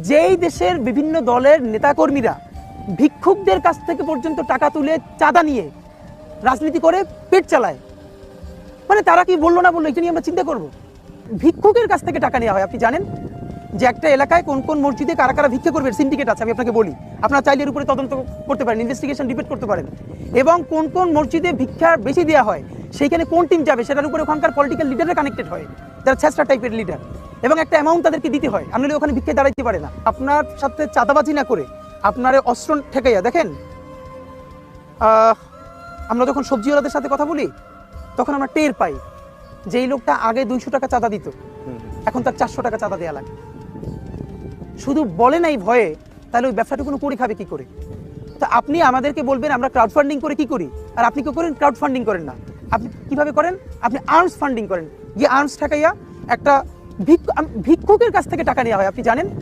যেই দেশের বিভিন্ন দলের নেতাকর্মীরা ভিক্ষুকদের কাছ থেকে পর্যন্ত টাকা তুলে চাঁদা নিয়ে রাজনীতি করে পেট চালায়, মানে তারা কি বললো না বললো এটা নিয়ে আমরা চিন্তা করব। ভিক্ষুকের কাছ থেকে টাকা নেওয়া হয়। আপনি জানেন যে একটা এলাকায় কোন কোন মসজিদে কারা কারা ভিক্ষা করবে সিন্ডিকেট আছে, আমি আপনাকে বলি, আপনারা চাইলে এর উপরে তদন্ত করতে পারেন, ইনভেস্টিগেশন ডিবেট করতে পারেন, এবং কোন কোন মসজিদে ভিক্ষা বেশি দেওয়া হয় সেইখানে কোন টিম যাবে সেটার উপরে ওখানকার পলিটিক্যাল লিডাররা কানেক্টেড হয়, যারা ছেঁচড়া টাইপের লিডার, এবং একটা অ্যামাউন্ট তাদেরকে দিতে হয়, আপনি ওখানে ভিক্ষায় দাঁড়াইতে পারে না। আপনার সাথে চাঁদাবাজি না করে আপনার অস্ত্র ঠেকাইয়া দেখেন, আমরা যখন সবজিওয়ালাদের সাথে কথা বলি তখন আমরা টের পাই যে এই লোকটা আগে 200 টাকা চাঁদা দিত, এখন তার 400 টাকা চাঁদা দেওয়া লাগে। শুধু বলে নাই ভয়ে, তাহলে ওই ব্যবসাটুকুনো করে খাবে কি করে? তা আপনি আমাদেরকে বলবেন আমরা ক্রাউড ফান্ডিং করে কি করি, আর আপনি কি করেন? ক্রাউড ফান্ডিং করেন না। আপনি কিভাবে করেন? আপনি আর্মস ফান্ডিং করেন, গিয়ে আর্মস ঠেকাইয়া একটা ভিক্ষুকের কাছ থেকে টাকা নেওয়া হয়, আপনি জানেন।